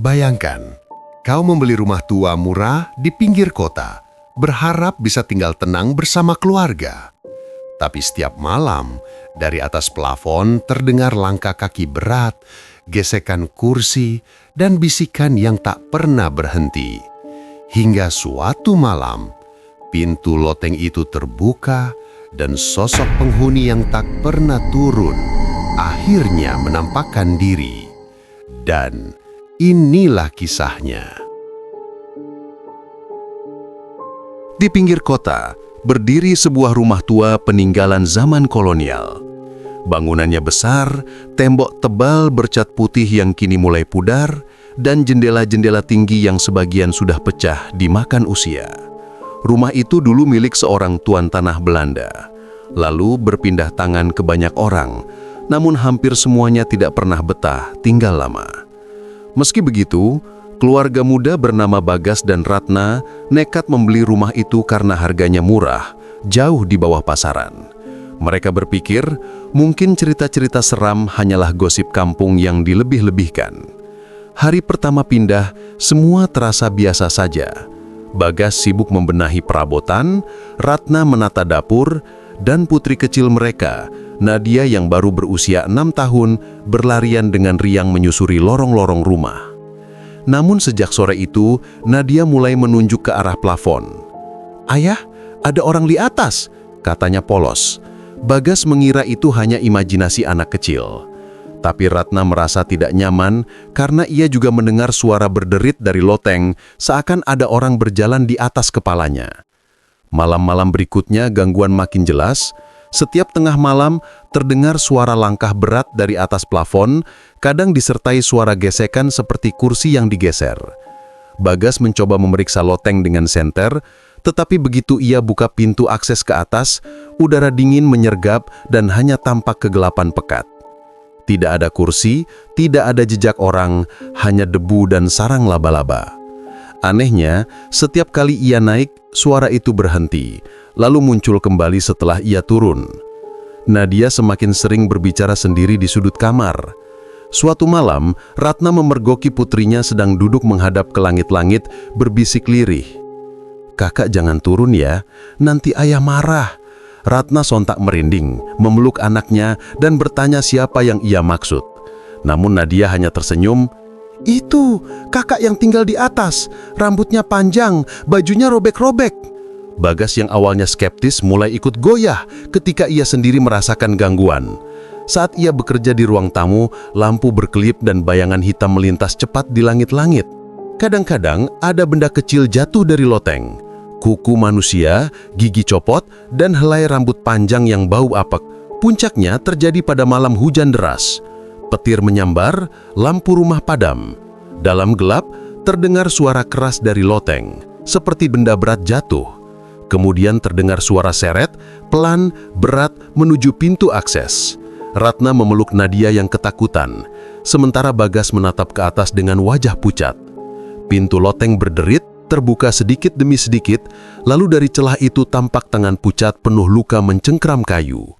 Bayangkan, kau membeli rumah tua murah di pinggir kota, berharap bisa tinggal tenang bersama keluarga. Tapi setiap malam, dari atas plafon terdengar langkah kaki berat, gesekan kursi, dan bisikan yang tak pernah berhenti. Hingga suatu malam, pintu loteng itu terbuka dan sosok penghuni yang tak pernah turun akhirnya menampakkan diri. Dan inilah kisahnya. Di pinggir kota, berdiri sebuah rumah tua peninggalan zaman kolonial. Bangunannya besar, tembok tebal bercat putih yang kini mulai pudar, dan jendela-jendela tinggi yang sebagian sudah pecah dimakan usia. Rumah itu dulu milik seorang tuan tanah Belanda, lalu berpindah tangan ke banyak orang, namun hampir semuanya tidak pernah betah tinggal lama. Meski begitu, keluarga muda bernama Bagas dan Ratna nekat membeli rumah itu karena harganya murah, jauh di bawah pasaran. Mereka berpikir, mungkin cerita-cerita seram hanyalah gosip kampung yang dilebih-lebihkan. Hari pertama pindah, semua terasa biasa saja. Bagas sibuk membenahi perabotan, Ratna menata dapur, dan putri kecil mereka, Nadia yang baru berusia 6 tahun, berlarian dengan riang menyusuri lorong-lorong rumah. Namun sejak sore itu, Nadia mulai menunjuk ke arah plafon. "Ayah, ada orang di atas," katanya polos. Bagas mengira itu hanya imajinasi anak kecil. Tapi Ratna merasa tidak nyaman karena ia juga mendengar suara berderit dari loteng, seakan ada orang berjalan di atas kepalanya. Malam-malam berikutnya gangguan makin jelas. Setiap tengah malam terdengar suara langkah berat dari atas plafon, kadang disertai suara gesekan seperti kursi yang digeser. Bagas mencoba memeriksa loteng dengan senter, tetapi begitu ia buka pintu akses ke atas, udara dingin menyergap dan hanya tampak kegelapan pekat. Tidak ada kursi, tidak ada jejak orang, hanya debu dan sarang laba-laba. Anehnya, setiap kali ia naik, suara itu berhenti, lalu muncul kembali setelah ia turun. Nadia semakin sering berbicara sendiri di sudut kamar. Suatu malam, Ratna memergoki putrinya sedang duduk menghadap ke langit-langit, berbisik lirih. "Kakak jangan turun ya, nanti ayah marah." Ratna sontak merinding, memeluk anaknya dan bertanya siapa yang ia maksud. Namun Nadia hanya tersenyum. "Itu, kakak yang tinggal di atas, rambutnya panjang, bajunya robek-robek." Bagas yang awalnya skeptis mulai ikut goyah ketika ia sendiri merasakan gangguan. Saat ia bekerja di ruang tamu, lampu berkelip dan bayangan hitam melintas cepat di langit-langit. Kadang-kadang ada benda kecil jatuh dari loteng. Kuku manusia, gigi copot, dan helai rambut panjang yang bau apek. Puncaknya terjadi pada malam hujan deras. Petir menyambar, lampu rumah padam. Dalam gelap, terdengar suara keras dari loteng, seperti benda berat jatuh. Kemudian terdengar suara seret, pelan, berat, menuju pintu akses. Ratna memeluk Nadia yang ketakutan, sementara Bagas menatap ke atas dengan wajah pucat. Pintu loteng berderit, terbuka sedikit demi sedikit, lalu dari celah itu tampak tangan pucat penuh luka mencengkram kayu.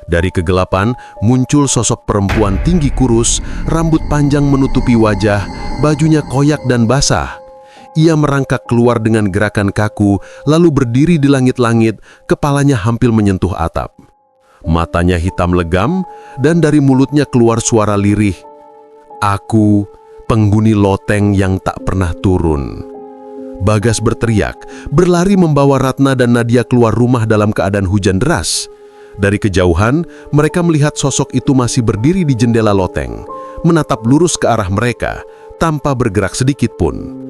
Dari kegelapan muncul sosok perempuan tinggi kurus, rambut panjang menutupi wajah, bajunya koyak dan basah. Ia merangkak keluar dengan gerakan kaku, lalu berdiri di langit-langit, kepalanya hampir menyentuh atap. Matanya hitam legam, dan dari mulutnya keluar suara lirih. "Aku, penghuni loteng yang tak pernah turun." Bagas berteriak, berlari membawa Ratna dan Nadia keluar rumah dalam keadaan hujan deras. Dari kejauhan, mereka melihat sosok itu masih berdiri di jendela loteng, menatap lurus ke arah mereka, tanpa bergerak sedikit pun.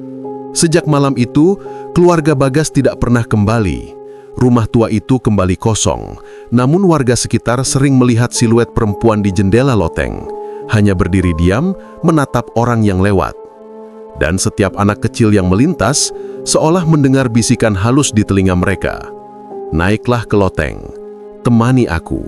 Sejak malam itu, keluarga Bagas tidak pernah kembali. Rumah tua itu kembali kosong, namun warga sekitar sering melihat siluet perempuan di jendela loteng, hanya berdiri diam, menatap orang yang lewat. Dan setiap anak kecil yang melintas, seolah mendengar bisikan halus di telinga mereka. "Naiklah ke loteng, temani aku."